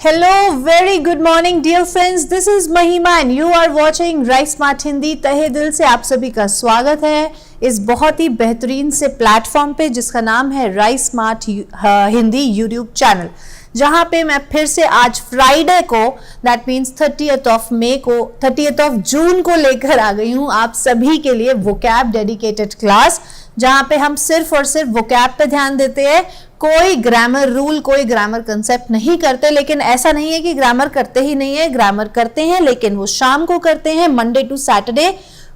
Hello, very good morning dear friends. This is Mahima and you are watching Rise Smart Hindi. तहे दिल से आप सभी का स्वागत है इस बहुत ही बेहतरीन से प्लेटफॉर्म पे जिसका नाम है rice Smart Hindi YouTube channel, जहां पे मैं फिर से आज फ्राइडे को that means 30th of June को लेकर आ गई हूं आप सभी के लिए वोकैब डेडिकेटेड क्लास, जहां पे हम सिर्फ और सिर्फ वोकैब पे ध्यान देते हैं। कोई ग्रामर रूल, कोई ग्रामर कंसेप्ट नहीं करते, लेकिन ऐसा नहीं है कि ग्रामर करते ही नहीं है, ग्रामर करते हैं, लेकिन वो शाम को करते हैं Monday to Saturday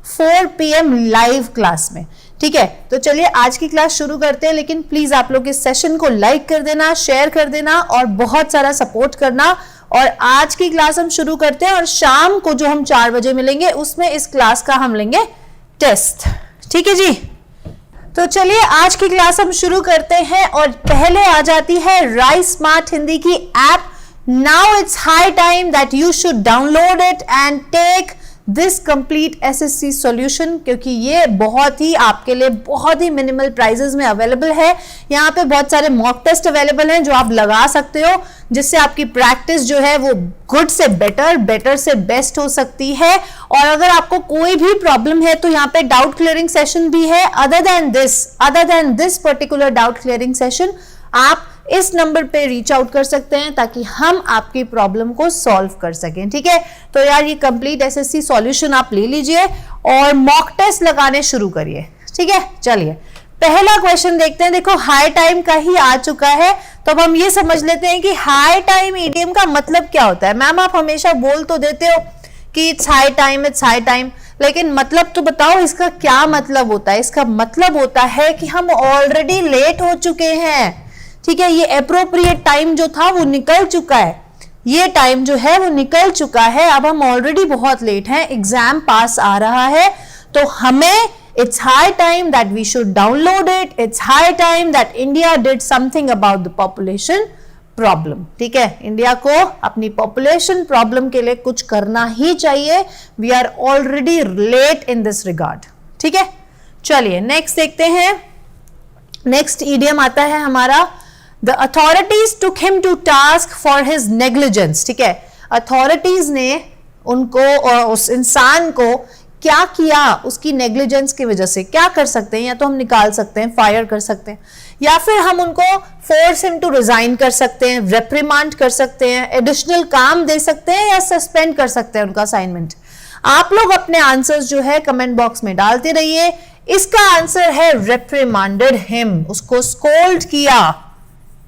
4 PM live class में। ठीक है, तो चलिए आज की क्लास शुरू करते हैं, लेकिन प्लीज आप लोग इस सेशन को लाइक कर देना, शेयर कर देना और बहुत सारा सपोर्ट करना। और आज की क्लास हम शुरू करते हैं और शाम को जो हम 4 बजे मिलेंगे उसमें इस क्लास का हम लेंगे टेस्ट। ठीक है जी, तो चलिए आज की क्लास हम शुरू करते हैं और पहले आ जाती है राइस स्मार्ट हिंदी की app. Now it's high time that you should download it and take this complete SSC solution, क्योंकि ये बहुत ही आपके लिए बहुत ही मिनिमल प्राइजेस में अवेलेबल है। यहाँ पे बहुत सारे मॉक टेस्ट अवेलेबल हैं जो आप लगा सकते हो, जिससे आपकी प्रैक्टिस जो है वो गुड से बेटर, बेटर से बेस्ट हो सकती है। और अगर आपको कोई भी प्रॉब्लम है तो यहाँ पे डाउट क्लियरिंग सेशन भी है। Other than this particular doubt clearing session आप इस नंबर पे रीच आउट कर सकते हैं ताकि हम आपकी प्रॉब्लम को सॉल्व कर सकें। ठीक है, तो यार ये कंप्लीट SSC सॉल्यूशन आप ले लीजिए और मॉक टेस्ट लगाने शुरू करिए। ठीक है, चलिए पहला क्वेश्चन देखते हैं। देखो हाई टाइम का ही आ चुका है, तो अब हम ये समझ लेते हैं कि हाई टाइम ईडीएम का मतलब क्या होता है। मैम आप हमेशा बोल तो देते हो कि इट्स हाई टाइम, लेकिन मतलब तो बताओ इसका क्या मतलब होता है। इसका मतलब होता है कि हम ऑलरेडी लेट हो चुके हैं। ठीक है, ये अप्रोप्रिएट टाइम जो था वो निकल चुका है, ये टाइम जो है वो निकल चुका है, अब हम ऑलरेडी बहुत लेट हैं, एग्जाम पास आ रहा है, तो हमें it's high time that we should download it. It's high time that India did something about the population problem. ठीक है, इंडिया को अपनी पॉपुलेशन प्रॉब्लम के लिए कुछ करना ही चाहिए। We are already late in this regard. ठीक है, चलिए नेक्स्ट देखते हैं। नेक्स्ट ईडियम आता है हमारा The authorities took him to task for his negligence। ठीक है, अथॉरिटीज ने उनको और उस इंसान को क्या किया, उसकी नेग्लिजेंस की वजह से। क्या कर सकते हैं, या तो हम निकाल सकते हैं, फायर कर सकते हैं, या फिर हम उनको फोर्स हिम टू रिजाइन कर सकते हैं, रेप्रिमांड कर सकते हैं, एडिशनल काम दे सकते हैं, या सस्पेंड कर सकते हैं उनका असाइनमेंट। आप लोग अपने आंसर्स जो है कमेंट बॉक्स में डालते रहिए। इसका आंसर है रेप्रिमांडेड हिम, उसको स्कोल्ड किया।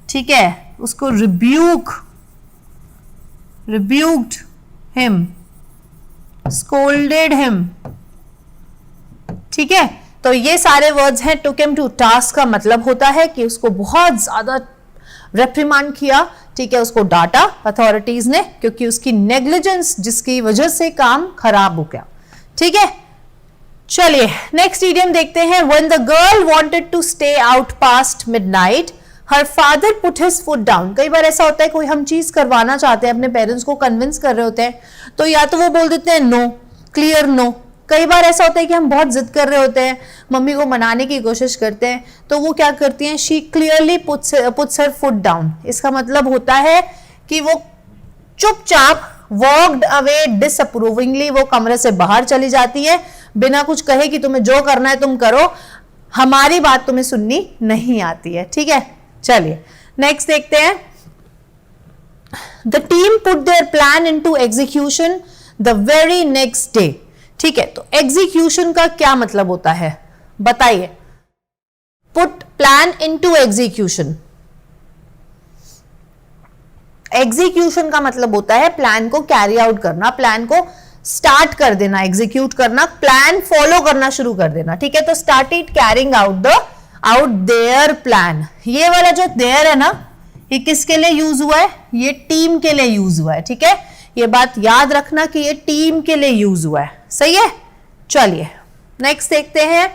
ठीक है, उसको रिब्यूक्ड हिम, स्कोल्डेड हिम। ठीक है, तो ये सारे वर्ड्स हैं। टुक हिम टू टास्क का मतलब होता है कि उसको बहुत ज्यादा रेप्रिमांड किया। ठीक है, उसको डांटा अथॉरिटीज ने क्योंकि उसकी नेग्लिजेंस जिसकी वजह से काम खराब हो गया। ठीक है, चलिए नेक्स्ट इडियम देखते हैं। When the girl wanted to stay out past midnight, her father put his foot down। कई बार ऐसा होता है कोई हम चीज करवाना चाहते हैं, अपने पेरेंट्स को कन्विंस कर रहे होते हैं, तो या तो वो बोल देते हैं नो, क्लियर नो। कई बार ऐसा होता है कि हम बहुत जिद कर रहे होते हैं, मम्मी को मनाने की कोशिश करते हैं, तो वो क्या करती हैं, she clearly puts her foot down. इसका मतलब होता है कि वो चुपचाप वॉक्ड अवे डिसअप्रूविंगली, वो कमरे से बाहर चली जाती है बिना कुछ कहे कि तुम्हें जो करना है तुम करो, हमारी बात तुम्हें सुननी नहीं आती है। ठीक है, चलिए नेक्स्ट देखते हैं। The team put their plan into execution the very next day. ठीक है, तो एग्जीक्यूशन का क्या मतलब होता है बताइए। Put plan into execution, execution का मतलब होता है प्लान को कैरी आउट करना, प्लान को स्टार्ट कर देना, एग्जीक्यूट करना, प्लान फॉलो करना शुरू कर देना। ठीक है, तो started carrying out their plan. ये वाला जो देयर है ना, ये किसके लिए यूज हुआ है, ये टीम के लिए यूज हुआ है। ठीक है, ये बात याद रखना कि ये टीम के लिए यूज हुआ है। सही है, चलिए नेक्स्ट देखते हैं।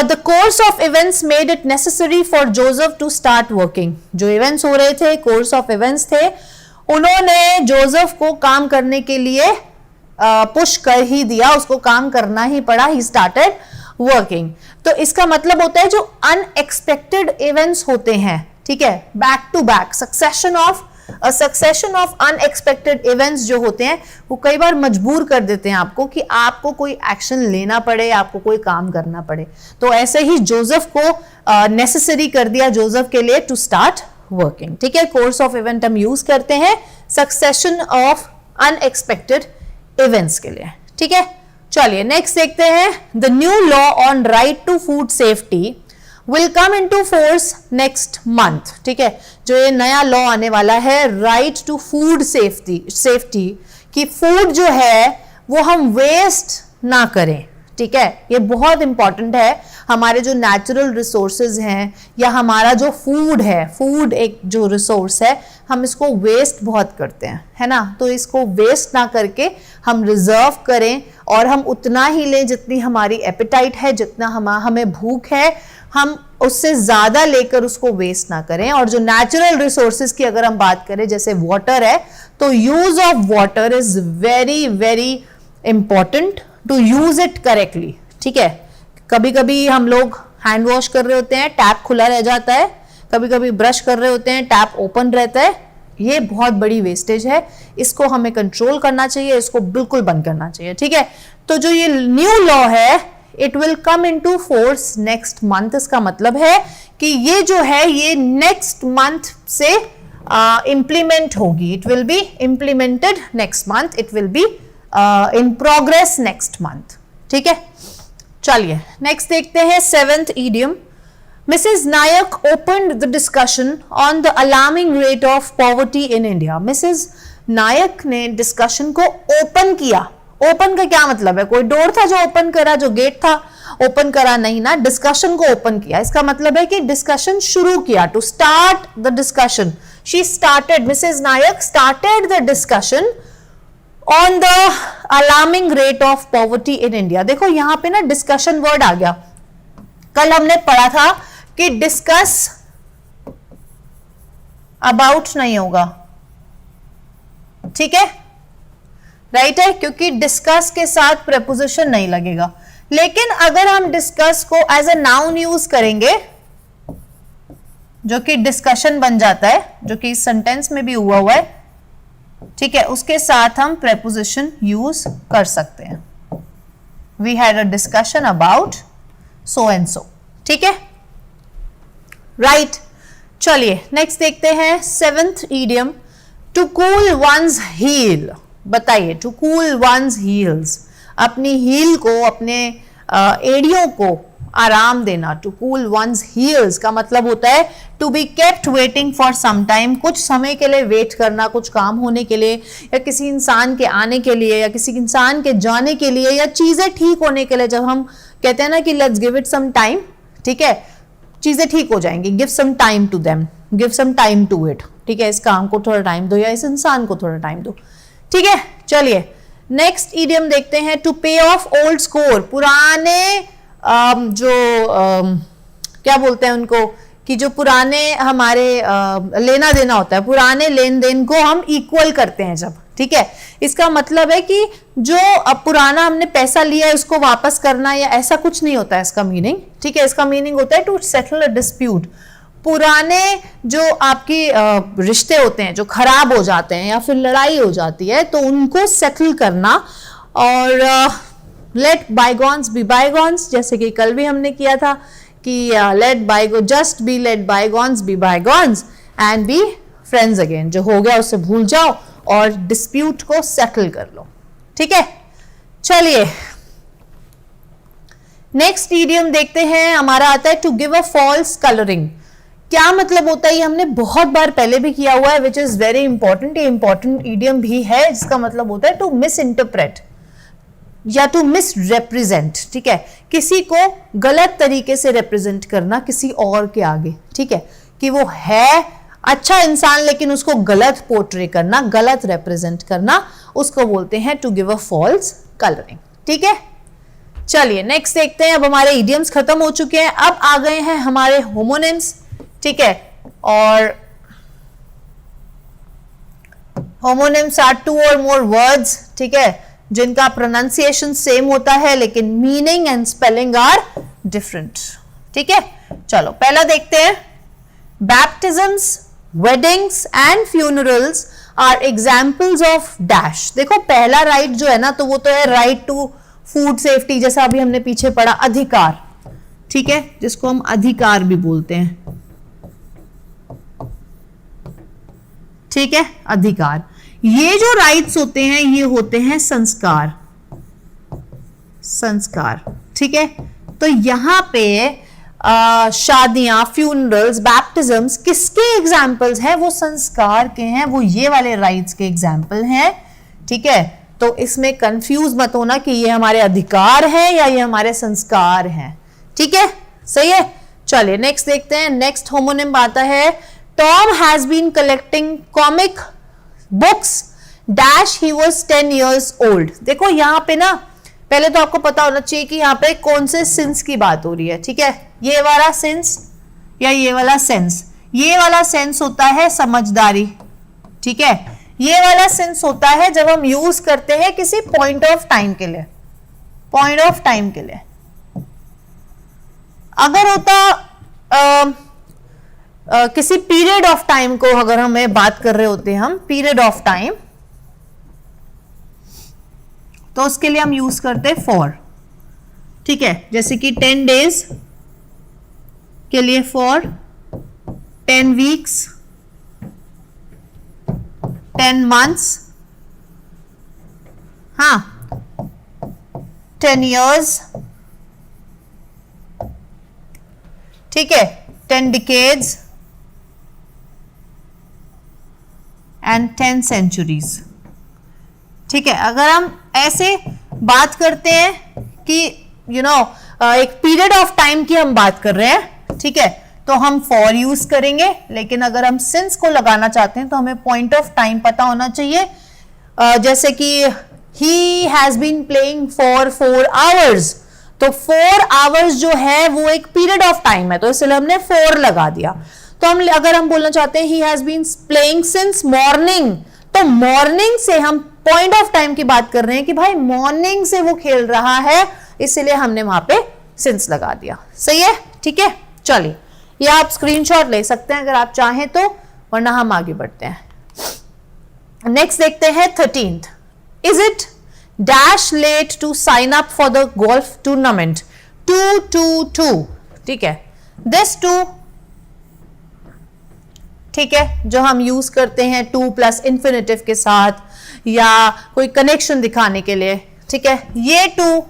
The course of events made it necessary for Joseph to start working. जो इवेंट्स हो रहे थे, कोर्स ऑफ इवेंट्स थे, उन्होंने जोसेफ को काम करने के लिए पुश कर ही दिया, उसको काम करना ही पड़ा। He started working. तो इसका मतलब होता है जो अनएक्सपेक्टेड इवेंट्स होते हैं, ठीक है, back to back succession of a succession of unexpected events जो होते हैं वो कई बार मजबूर कर देते हैं आपको कि आपको कोई एक्शन लेना पड़े, आपको कोई काम करना पड़े। तो ऐसे ही जोसेफ को नेसेसरी कर दिया जोसेफ के लिए टू स्टार्ट वर्किंग। ठीक है, कोर्स ऑफ इवेंट हम यूज करते हैं सक्सेशन ऑफ अनएक्सपेक्टेड इवेंट्स के लिए। ठीक है, चलिए नेक्स्ट देखते हैं। The new law on right to food safety will come into force next month. ठीक है, जो ये नया लॉ आने वाला है राइट टू फूड सेफ्टी कि फूड जो है वो हम वेस्ट ना करें। ठीक है, ये बहुत इंपॉर्टेंट है। हमारे जो नेचुरल रिसोर्सेज हैं या हमारा जो फूड है, फूड एक जो रिसोर्स है, हम इसको वेस्ट बहुत करते हैं, है ना। तो इसको वेस्ट ना करके हम रिजर्व करें और हम उतना ही लें जितनी हमारी एपेटाइट है, जितना हमें भूख है, हम उससे ज्यादा लेकर उसको वेस्ट ना करें। और जो नेचुरल रिसोर्सेज की अगर हम बात करें जैसे वाटर है, तो use of water is very very important to use it correctly. ठीक है, कभी कभी हम लोग हैंड वॉश कर रहे होते हैं, टैप खुला रह जाता है, कभी कभी ब्रश कर रहे होते हैं, टैप ओपन रहता है, ये बहुत बड़ी वेस्टेज है। इसको हमें कंट्रोल करना चाहिए, इसको बिल्कुल बंद करना चाहिए। ठीक है, तो जो ये न्यू लॉ है it will come into force next month. इसका मतलब है कि ये जो है ये नेक्स्ट मंथ से इंप्लीमेंट होगी। It will be implemented next month, it will be in progress next month. ठीक है, चलिए नेक्स्ट देखते हैं seventh idiom. Mrs. Nayak opened the discussion on the alarming rate of poverty in India. Mrs. नायक ने discussion को open किया। Open का क्या मतलब है? कोई डोर था जो ओपन करा, जो गेट था ओपन करा नहीं ना, डिस्कशन को ओपन किया। इसका मतलब है कि डिस्कशन शुरू किया, to start the discussion. She started, Mrs Nayak started the discussion on the alarming rate of poverty in India. देखो यहां पे ना डिस्कशन वर्ड आ गया। कल हमने पढ़ा था कि डिस्कस अबाउट नहीं होगा, ठीक है, राइट है, क्योंकि डिस्कस के साथ प्रेपोजिशन नहीं लगेगा। लेकिन अगर हम डिस्कस को एज अ नाउन यूज करेंगे, जो कि डिस्कशन बन जाता है, जो कि इस सेंटेंस में भी हुआ है, ठीक है, उसके साथ हम प्रेपोजिशन यूज कर सकते हैं। We had a discussion about so and so. ठीक है, राइट। चलिए नेक्स्ट देखते हैं seventh idiom, to cool one's heel. बताइए, टू कूल वंस हील्स, अपनी हील को, अपने एड़ियों को आराम देना। टू कूल वंस हील्स का मतलब होता है to be kept waiting for some time, कुछ समय के लिए वेट करना, कुछ काम होने के लिए, या किसी इंसान के आने के लिए, या किसी इंसान के जाने के लिए, या चीजें ठीक होने के लिए। जब हम कहते हैं ना कि let's give it some time, ठीक है, चीजें ठीक हो जाएंगी, give some time to them, give some time to it. ठीक है, इस काम को थोड़ा टाइम दो या इस इंसान को थोड़ा टाइम दो। ठीक है, चलिए नेक्स्ट इडियम देखते हैं, टू पे ऑफ ओल्ड स्कोर। पुराने क्या बोलते हैं उनको, कि जो पुराने हमारे लेना देना होता है, पुराने लेन देन को हम इक्वल करते हैं जब। ठीक है, इसका मतलब है कि जो अब पुराना हमने पैसा लिया है उसको वापस करना, या ऐसा कुछ नहीं होता है इसका मीनिंग। ठीक है, इसका मीनिंग होता है टू सेटल अ डिस्प्यूट। पुराने जो आपकी रिश्ते होते हैं जो खराब हो जाते हैं या फिर लड़ाई हो जाती है, तो उनको सेटल करना। और लेट बायगॉन्स बी बायगॉन्स, जैसे कि कल भी हमने किया था कि just be let bygones be bygones and be friends again. जो हो गया उससे भूल जाओ और डिस्प्यूट को सेटल कर लो। ठीक है, चलिए नेक्स्ट इडियम देखते हैं, हमारा आता है to give a false colouring. क्या मतलब होता है? ये हमने बहुत बार पहले भी किया हुआ है, विच इज वेरी इंपॉर्टेंट। ये इंपॉर्टेंट इडियम भी है, जिसका मतलब होता है टू मिस इंटरप्रेट या टू मिस रिप्रेजेंट। ठीक है, किसी को गलत तरीके से रिप्रेजेंट करना किसी और के आगे। ठीक है, कि वो है अच्छा इंसान लेकिन उसको गलत पोर्ट्रे करना, गलत रिप्रेजेंट करना, उसको बोलते हैं to give a false colouring. ठीक है, चलिए नेक्स्ट देखते हैं। अब हमारे इडियम्स खत्म हो चुके हैं, अब आ गए हैं हमारे होमोनिम्स। ठीक है, और होमोनिम्स आर टू और मोर वर्ड्स, ठीक है, जिनका प्रोनाउंसिएशन सेम होता है लेकिन meaning and spelling are different. ठीक है, चलो पहला देखते हैं, baptisms weddings and funerals are examples of dash. देखो पहला राइट जो है ना, तो वो तो है राइट टू फूड सेफ्टी, जैसा अभी हमने पीछे पढ़ा, अधिकार, ठीक है, जिसको हम अधिकार भी बोलते हैं, ठीक है, अधिकार। ये जो राइट्स होते हैं ये होते हैं संस्कार, संस्कार, ठीक है। तो यहां पे शादियां, फ्यूनरल्स, बैप्टिज्म्स किसके एग्जाम्पल्स हैं? वो संस्कार के हैं, वो ये वाले राइट्स के एग्जाम्पल हैं, ठीक है। तो इसमें कंफ्यूज मत होना कि ये हमारे अधिकार हैं या ये हमारे संस्कार हैं, ठीक है, सही है। चलिए नेक्स्ट देखते हैं। नेक्स्ट होमोनिम आता है, Tom has been collecting comic books dash he was 10 years old। देखो यहां पे ना, पहले तो आपको पता होना चाहिए कि यहाँ पे कौन से सिंस की बात हो रही है, ठीक है। ये वाला सेंस या ये वाला सेंस? ये वाला सेंस होता है समझदारी, ठीक है। ये वाला सेंस होता है जब हम यूज करते हैं किसी पॉइंट ऑफ टाइम के लिए, पॉइंट ऑफ टाइम के लिए। अगर होता किसी पीरियड ऑफ टाइम को अगर हमें बात कर रहे होते हैं हम पीरियड ऑफ टाइम, तो उसके लिए हम यूज करते हैं फॉर, ठीक है। जैसे कि 10 days के लिए फॉर, 10 weeks, 10 months, हाँ, 10 years, ठीक है, 10 decades एंड 10 centuries, ठीक है। अगर हम ऐसे बात करते हैं कि एक पीरियड ऑफ टाइम की हम बात कर रहे हैं, ठीक है, तो हम फॉर यूज करेंगे। लेकिन अगर हम सिंस को लगाना चाहते हैं तो हमें पॉइंट ऑफ टाइम पता होना चाहिए। जैसे कि he has been playing for 4 hours, तो 4 hours जो है वो एक पीरियड ऑफ टाइम है, तो इसलिए हमने 4 लगा दिया। तो अगर हम बोलना चाहते हैं he has been playing since morning, तो मॉर्निंग से हम पॉइंट ऑफ टाइम की बात कर रहे हैं कि भाई मॉर्निंग से वो खेल रहा है, इसलिए हमने वहां पे सिंस लगा दिया, सही है, ठीक है। चलिए ये आप स्क्रीनशॉट ले सकते हैं अगर आप चाहें तो, वरना हम आगे बढ़ते हैं। नेक्स्ट देखते हैं 13th। Is it dash late to sign up for the golf tournament? 222, ठीक है। दिस 2, ठीक है, जो हम यूज करते हैं 2 प्लस इंफिनिटिव के साथ या कोई कनेक्शन दिखाने के लिए, ठीक है। ये 2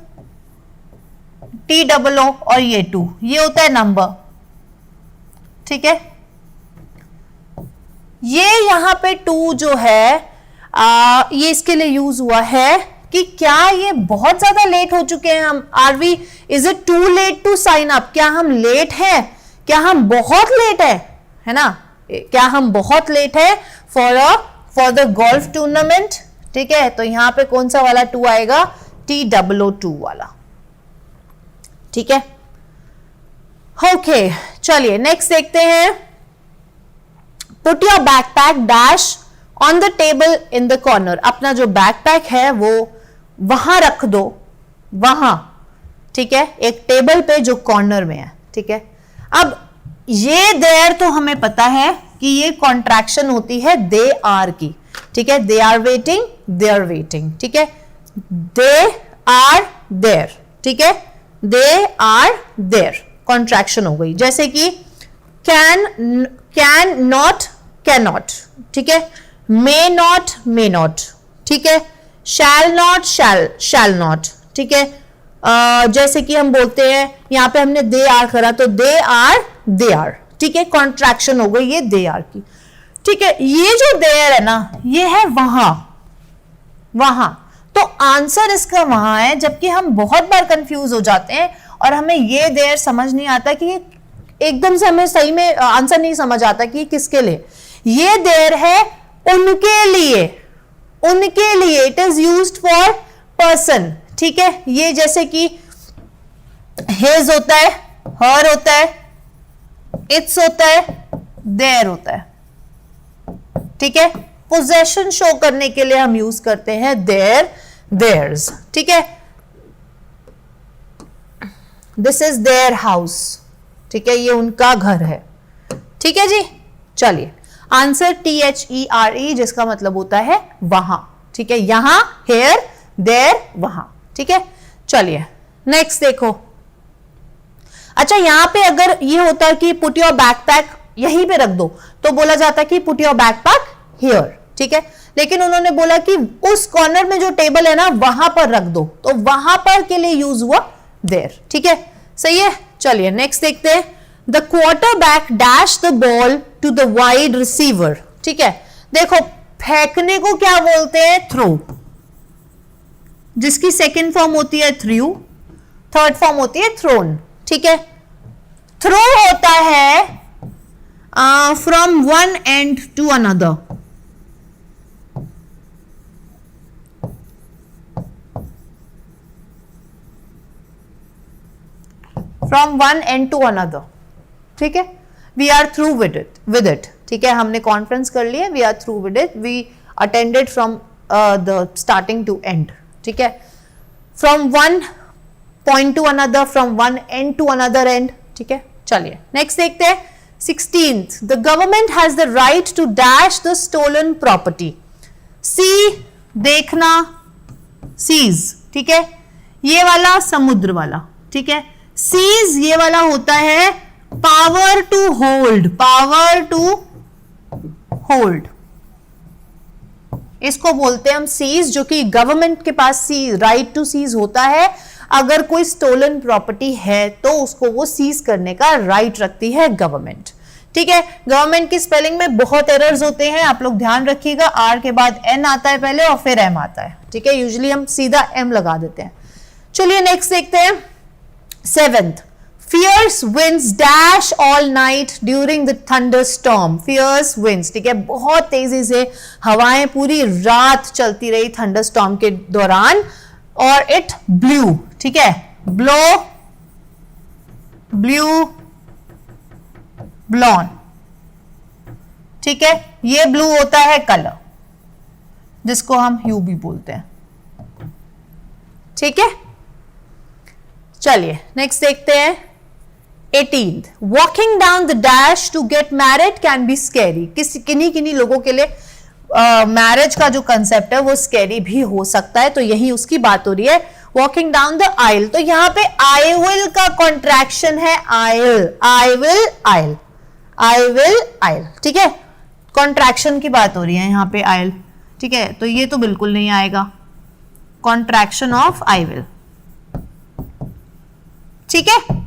TOO और ये 2, ये होता है नंबर, ठीक है। ये यहां पे 2 जो है ये इसके लिए यूज हुआ है कि क्या ये बहुत ज्यादा लेट हो चुके हैं हम, is it too late to sign up? क्या हम लेट हैं? क्या हम बहुत लेट है ना? क्या हम बहुत लेट है फॉर द गोल्फ टूर्नामेंट, ठीक है। तो यहां पे कौन सा वाला 2 आएगा? TOO वाला, ठीक है। ओके चलिए नेक्स्ट देखते हैं। Put your backpack dash on the table in the corner. अपना जो बैकपैक है वो वहां रख दो, वहां, ठीक है, एक टेबल पे जो कॉर्नर में है, ठीक है। अब ये देयर तो हमें पता है कि ये कॉन्ट्रैक्शन होती है दे आर की, ठीक है। They are waiting, they are waiting, ठीक है। दे आर देयर, ठीक है। दे आर देयर कॉन्ट्रैक्शन हो गई। जैसे कि कैन नॉट, कैन नॉट, ठीक है। मे नॉट, ठीक है। शैल नॉट, शैल नॉट, ठीक है। जैसे कि हम बोलते हैं यहां पे हमने दे आर करा तो दे आर, ठीक है, कॉन्ट्रैक्शन हो गई ये दे आर की, ठीक है। ये जो देयर है ना, ये है वहां, तो आंसर इसका वहां है। जबकि हम बहुत बार कंफ्यूज हो जाते हैं और हमें ये देयर समझ नहीं आता कि एकदम से हमें सही में आंसर नहीं समझ आता कि किसके लिए ये देयर है। उनके लिए, it is used for person, ठीक है। ये जैसे कि हिज होता है, हर होता है, इट्स होता है, देयर होता है, ठीक है। पोजेशन शो करने के लिए हम यूज करते हैं देयर, देयर्स, ठीक है। दिस इज देयर हाउस, ठीक है, ये उनका घर है, ठीक है जी। चलिए आंसर THERE, जिसका मतलब होता है वहां, ठीक है, यहां, हेयर, देयर, वहां, ठीक है। चलिए नेक्स्ट देखो। अच्छा, यहां पे अगर ये होता कि पुट योर बैकपैक यहीं पे रख दो तो बोला जाता कि पुट योर बैकपैक हियर, ठीक है, लेकिन उन्होंने बोला कि उस कॉर्नर में जो टेबल है ना वहां पर रख दो, तो वहां पर के लिए यूज हुआ देयर, ठीक है, सही है। चलिए नेक्स्ट देखते हैं। The quarterback dash the ball to the wide receiver, ठीक है, देखो फेंकने को क्या बोलते हैं, थ्रो, जिसकी सेकेंड फॉर्म होती है थ्रू, थर्ड फॉर्म होती है थ्रोन, ठीक है। थ्रो होता है from one end to another, from one end to another, ठीक है। We are through with it, ठीक है, हमने कॉन्फ्रेंस कर लिया, we are through with it, we attended from the starting to end, ठीक है, from one point to another, from one end to another end, ठीक है। चलिए नेक्स्ट देखते हैं। 16th, the government has the right to dash the stolen property. सी, देखना, seize, ठीक है, ये वाला समुद्र वाला, ठीक है। सीज ये वाला होता है power to hold, power to hold, इसको बोलते हैं हम सीज, जो कि गवर्नमेंट के पास सीज, राइट टू सीज होता है। अगर कोई स्टोलन प्रॉपर्टी है तो उसको वो सीज करने का राइट रखती है गवर्नमेंट, ठीक है। गवर्नमेंट की स्पेलिंग में बहुत एरर्स होते हैं, आप लोग ध्यान रखिएगा, आर के बाद एन आता है पहले और फिर एम आता है, ठीक है, यूजुअली हम सीधा एम लगा देते हैं। चलिए नेक्स्ट देखते हैं। 7th, fierce winds dash all night during the thunderstorm, fierce winds, ठीक है, बहुत तेजी से हवाएं पूरी रात चलती रही थंडरस्टॉर्म के दौरान, और इट ब्लू, ठीक है, ब्लो, ब्लू, ब्लॉन, ठीक है, ये ब्लू होता है कलर, जिसको हम ह्यू भी बोलते हैं, ठीक है। चलिए नेक्स्ट देखते हैं। 18th, walking down the dash to get married can be scary, किन्हीं लोगों के लिए मैरिज का जो कंसेप्ट है वो स्कैरी भी हो सकता है, तो यही उसकी बात हो रही है। वॉकिंग डाउन द आइल, तो यहां पे आई विल का कॉन्ट्रैक्शन है आइल, I will, oil, I will, आइल, ठीक है, कॉन्ट्रैक्शन की बात हो रही है यहां पे आइल, ठीक है, तो ये तो बिल्कुल नहीं आएगा, कॉन्ट्रैक्शन ऑफ आई विल, ठीक है।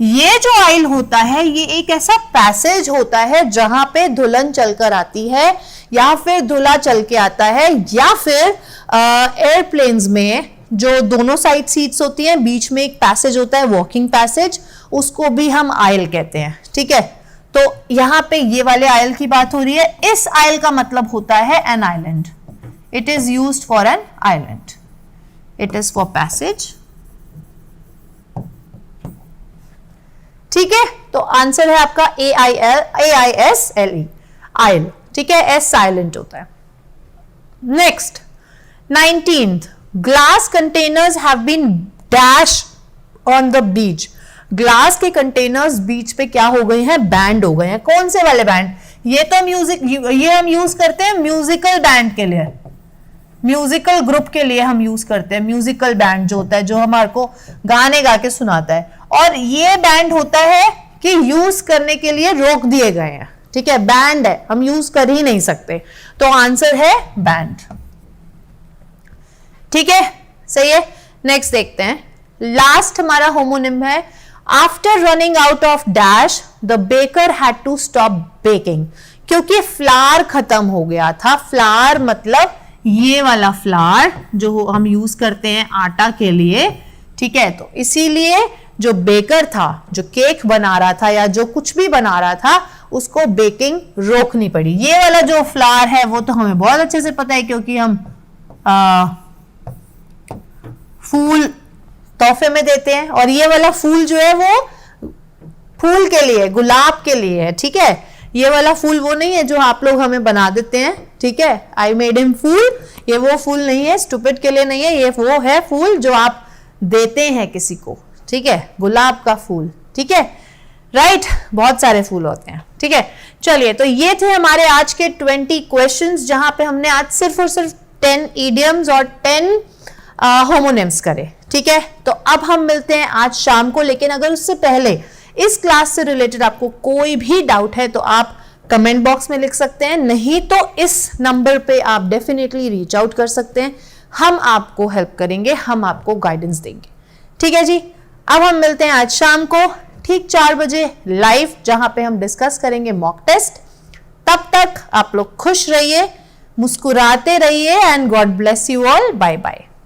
ये जो आइल होता है ये एक ऐसा पैसेज होता है जहां पे दुल्हन चलकर आती है या फिर दूल्हा चल के आता है, या फिर एयरप्लेन्स में जो दोनों साइड सीट्स होती हैं बीच में एक पैसेज होता है, वॉकिंग पैसेज, उसको भी हम आइल कहते हैं, ठीक है। तो यहां पे ये वाले आइल की बात हो रही है। इस आइल का मतलब होता है an island, it is used for an island, it is for passage, ठीक है। तो आंसर है आपका AISLE, आइल, ठीक है, एस साइलेंट होता है। Next 19th, glass containers have been dash on the beach, glass के कंटेनर्स बीच पे क्या हो गए हैं, बैंड हो गए हैं। कौन से वाले बैंड, ये तो म्यूजिक, ये हम यूज करते हैं म्यूजिकल बैंड के लिए, म्यूजिकल ग्रुप के लिए हम यूज करते हैं, म्यूजिकल बैंड जो होता है जो हमारे को गाने गा के सुनाता है, और ये बैंड होता है कि यूज करने के लिए रोक दिए गए हैं, ठीक है, बैंड है, हम यूज कर ही नहीं सकते, तो आंसर है बैंड, ठीक है, सही है। नेक्स्ट देखते हैं, लास्ट हमारा होमोनिम है। After running out of dash the baker had to stop baking, क्योंकि फ्लावर खत्म हो गया था। फ्लावर मतलब ये वाला फ्लावर जो हम यूज करते हैं आटा के लिए, ठीक है, तो इसीलिए जो बेकर था, जो केक बना रहा था या जो कुछ भी बना रहा था, उसको बेकिंग रोकनी पड़ी। ये वाला जो फ्लावर है वो तो हमें बहुत अच्छे से पता है, क्योंकि हम फूल तोहफे में देते हैं, और ये वाला फूल जो है वो फूल के लिए, गुलाब के लिए है, ठीक है। ये वाला फूल वो नहीं है जो आप लोग हमें बना देते हैं, ठीक है, आई मेड हिम फूल, ये वो फूल नहीं है, स्टूपिड के लिए नहीं है, ये वो है फूल जो आप देते हैं किसी को, ठीक है, गुलाब का फूल, ठीक है, राइट, बहुत सारे फूल होते हैं, ठीक है। चलिए, तो ये थे हमारे आज के 20 क्वेश्चंस, जहां पे हमने आज सिर्फ और सिर्फ 10 इडियम्स और 10 होमोनिम्स करे। ठीक है, तो अब हम मिलते हैं आज शाम को। लेकिन अगर उससे पहले इस क्लास से रिलेटेड आपको कोई भी डाउट है तो आप कमेंट बॉक्स में लिख सकते हैं, नहीं तो इस नंबर पे आप डेफिनेटली रीच आउट कर सकते हैं। हम आपको हेल्प करेंगे, हम आपको गाइडेंस देंगे। ठीक है जी, अब हम मिलते हैं आज शाम को ठीक 4 बजे लाइव, जहां पे हम डिस्कस करेंगे मॉक टेस्ट। तब तक आप लोग खुश रहिए, मुस्कुराते रहिए and God bless you all. Bye bye.